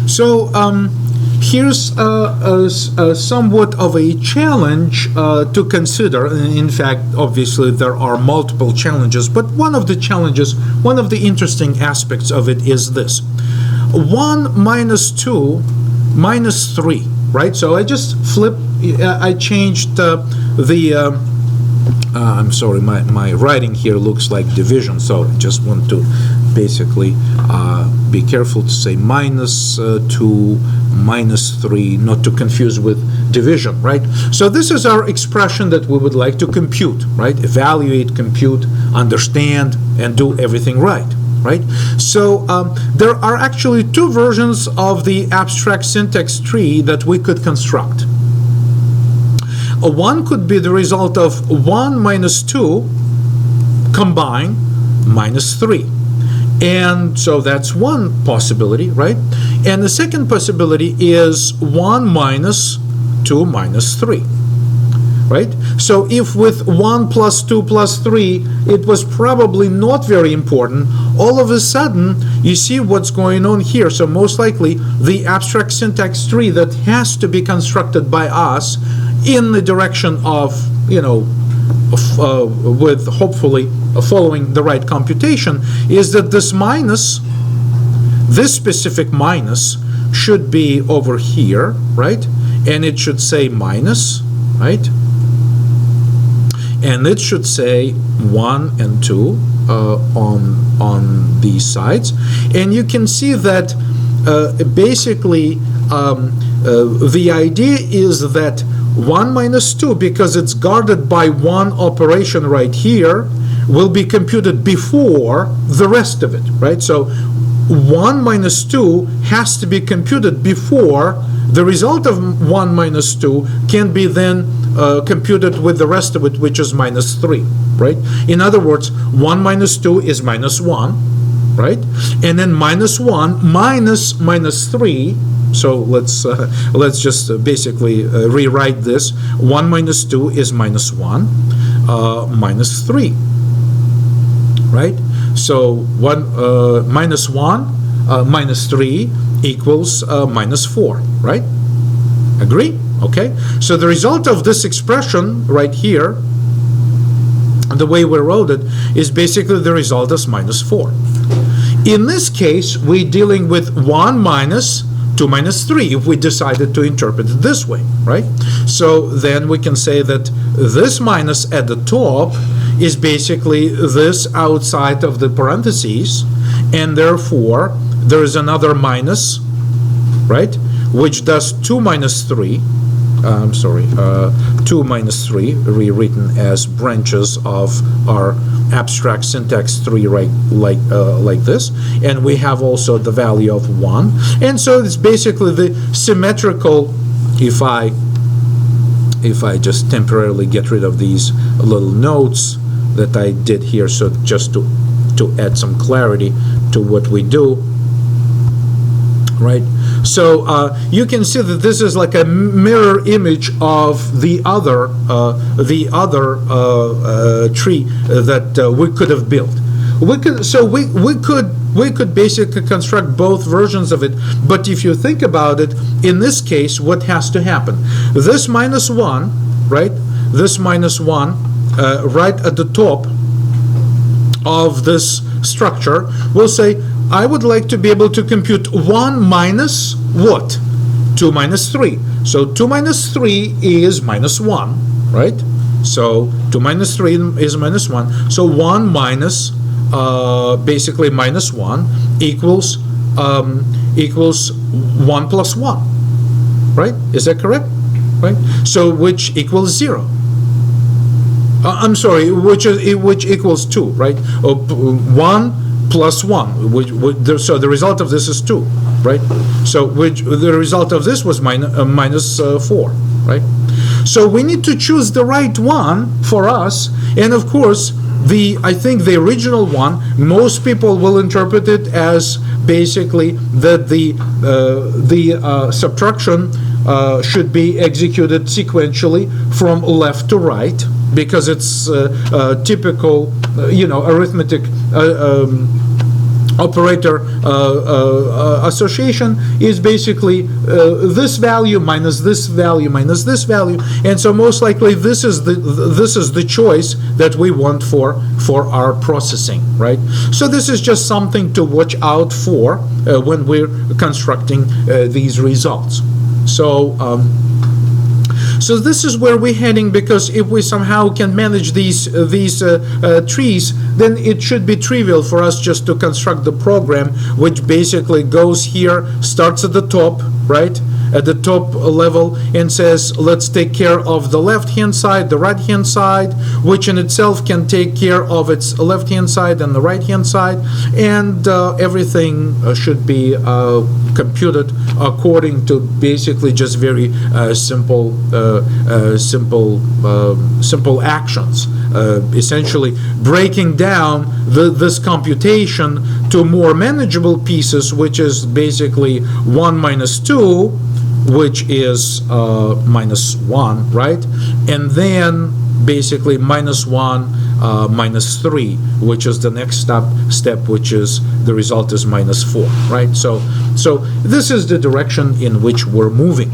So here's somewhat of a challenge to consider. In fact, obviously there are multiple challenges, but one of the challenges, one of the interesting aspects of it is this: 1 minus 2 minus 3, right? So I just I changed I'm sorry, my writing here looks like division, so I just want to basically be careful to say minus 2 minus 3, not to confuse with division, right? So this is our expression that we would like to compute, right? Evaluate, compute, understand, and do everything right. Right? So there are actually two versions of the abstract syntax tree that we could construct. One could be the result of 1 minus 2 combined minus 3. And so that's one possibility, right? And the second possibility is 1 minus 2 minus 3. Right? So if with 1 plus 2 plus 3 it was probably not very important, all of a sudden you see what's going on here. So most likely the abstract syntax tree that has to be constructed by us in the direction of, with hopefully following the right computation, is that this minus, this specific minus, should be over here, right? And it should say minus, right? And it should say 1 and 2 on these sides. And you can see that basically the idea is that 1 minus 2, because it's guarded by one operation right here, will be computed before the rest of it, right? So 1 minus 2 has to be computed before the result of 1 minus 2 can be then computed with the rest of it, which is minus 3, right? In other words, 1 minus 2 is minus 1, right? And then minus 1 minus minus 3. So let's just basically rewrite this. 1 minus 2 is minus 1 minus 3, right? So 1 minus 1 minus 3 equals minus 4, right? Agree? Okay? So the result of this expression right here, the way we wrote it, is basically the result is minus 4. In this case, we're dealing with 1 minus 2 minus 3 if we decided to interpret it this way, right? So then we can say that this minus at the top is basically this outside of the parentheses, and therefore there is another minus, right, which does 2 minus 3. 2 minus 3 rewritten as branches of our abstract syntax tree, right, like this, and we have also the value of 1, and so it's basically the symmetrical. If I just temporarily get rid of these little notes that I did here, so just to add some clarity to what we do, right? So you can see that this is like a mirror image of the other tree that we could have built. We could basically construct both versions of it. But if you think about it, in this case, what has to happen? This minus 1, right? This minus 1, right at the top of this structure, will say, I would like to be able to compute 1 minus what? 2 minus 3. So 2 minus 3 is minus 1, right? So 2 minus 3 is minus 1. So 1 minus, basically minus 1 equals 1 plus 1, right? Is that correct? Right? So which equals 0. I'm sorry, which equals 2, right? 1 plus 1, so the result of this is 2, right? So the result of this was minus 4, right? So we need to choose the right one for us, and of course I think the original one, most people will interpret it as basically that the subtraction should be executed sequentially from left to right, because it's typical, arithmetic operator association is basically this value minus this value minus this value, and so most likely this is the choice that we want for our processing, right? So this is just something to watch out for when we're constructing these results. So this is where we're heading, because if we somehow can manage these trees, then it should be trivial for us just to construct the program, which basically goes here, starts at the top, right? At the top level, and says, let's take care of the left-hand side, the right-hand side, which in itself can take care of its left-hand side and the right-hand side, and everything should be computed according to basically just very simple actions, essentially breaking down this computation to more manageable pieces, which is basically 1 minus 2, which is minus 1, right? And then basically minus 1 minus 3, which is the next step, which is the result is minus 4, right? So this is the direction in which we're moving.